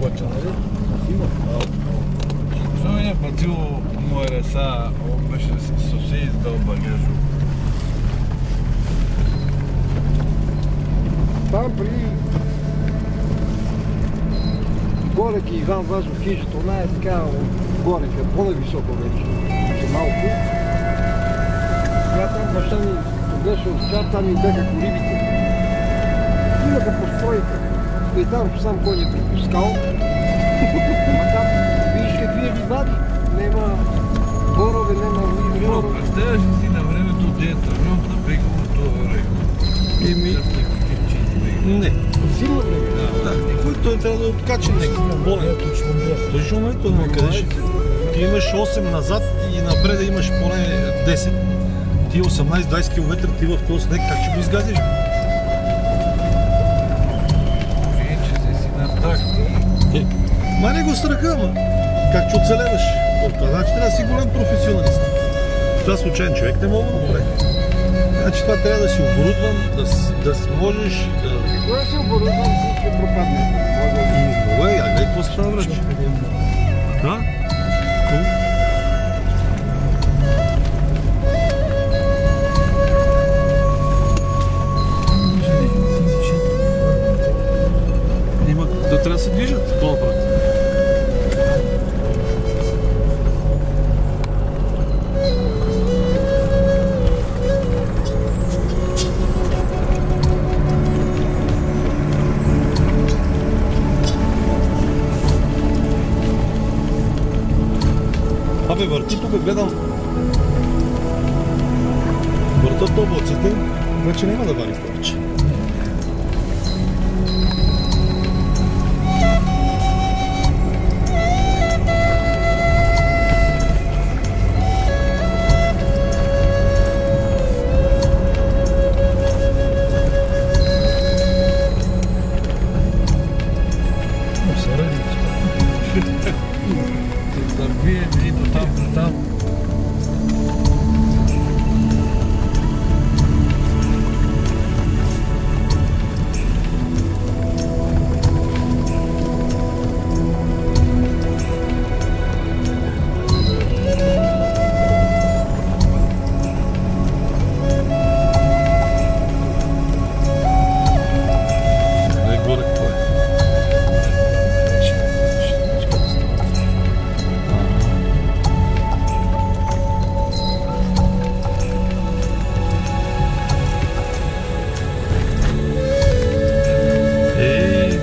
готвя, нали? Има. Защо ми е платило моя реса, он беше сосе издал багажу. Там при Горек и Иван Вазов хижата, она е така горе, по-нависоко вече, малко. Сега там баща ми, като беше овчар, там и беха колибите. Имаха постройка. И там сам кой ни припускал. А там видиш какви е ливади. Нема борове, нема борове. Представяш ли си на времето дето на беговото реко? Еми... Не. Сигурно не. Да, никой той трябва да откачи някакъв болен. Точно момента, но къдеш ти имаш 8 назад и напред да имаш поне 10. Ти 18-20 км ти в този снег, как ще го изгазиш? Мани го страха, ама как че оцелеваш? Значи трябва да си голям професионалист. Това случайен човек не мога да го прави. Значи това трябва да си оборудван, да можеш да... Кога си оборудван, си ще пропадне. Много е, гледай какво става, врачи. Да? Да трябва да се движат по-напред. Абе, върти тук, гледам. Въртат облаците, вече няма да вари повече.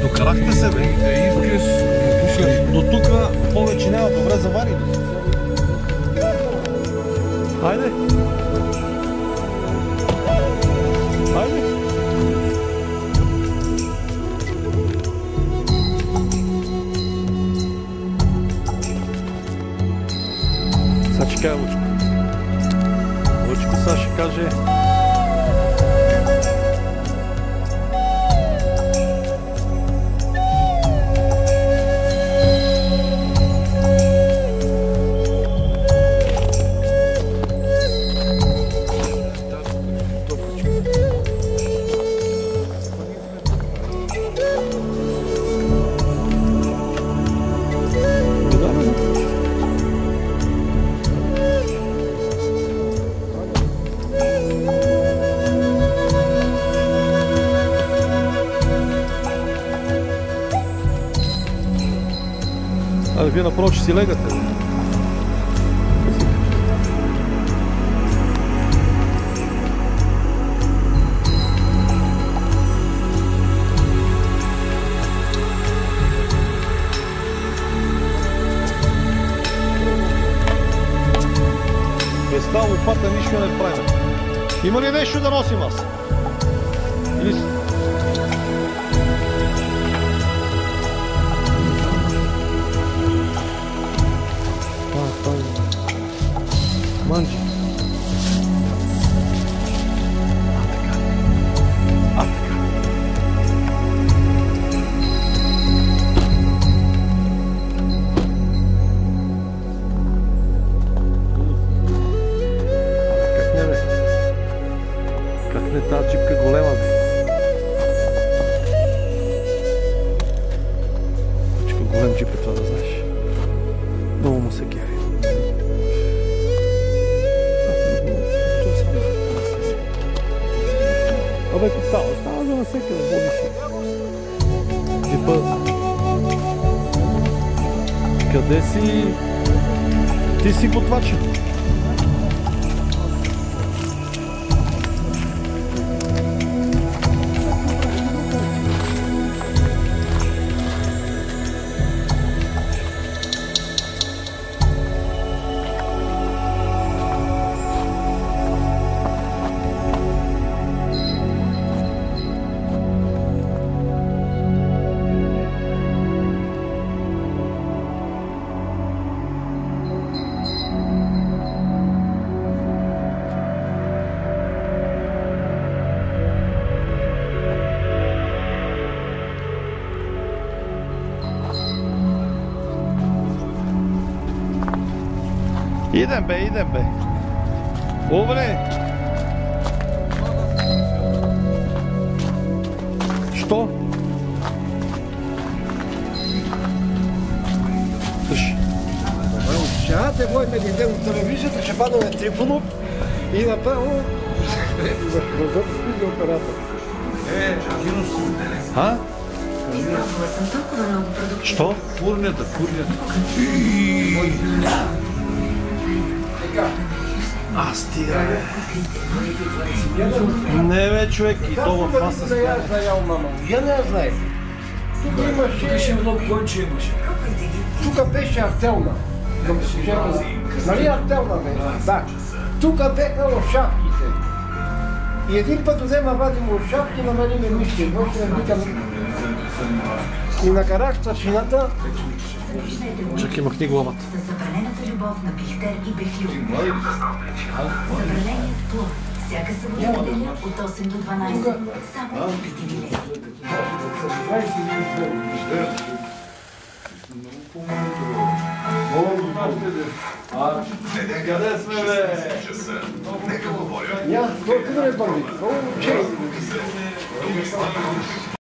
Докарахте се, бе. Искаш. До тук повече няма, добре завари. Хайде. Хайде. Сега ще кажа Лучко. Лучко сега ще каже... Абе, вие направо ще си легате. Без тази лопата нищо не правим. Има ли нещо да носим аз? Или... Манчи. А така. Как не бе? Как не тази джипка голема бе? голям джип е това, да знаеш. Много му се кефи. Абе, какво става за насекъде, води си. Типа... Къде си? Ти си готвача. Idem be. Добре. Що? Тъж. Сега те войме да идем от телевизията, ще падаме Трифонов и направо възпродът за оператор. А? Що? Фурнята. Стига, бе. Не, бе, човек, и то в маса става. Я знаел, мама. Я не знаех. Тук имаше... много конче имаше. Тук беше артелна. Нали артелна, бе? Да. Тук беха лошадките. И един път взема вадим лошадки, намериме мишки. И накарах старшината. Чакай, махни главата. За забранената любов на Бихтер и Бехлю. Забраненият плод. Всяка събота неделя от 8 до 12. Само в Питимиле. Къде сме, бе? Я, той къде е бърви? Много чей.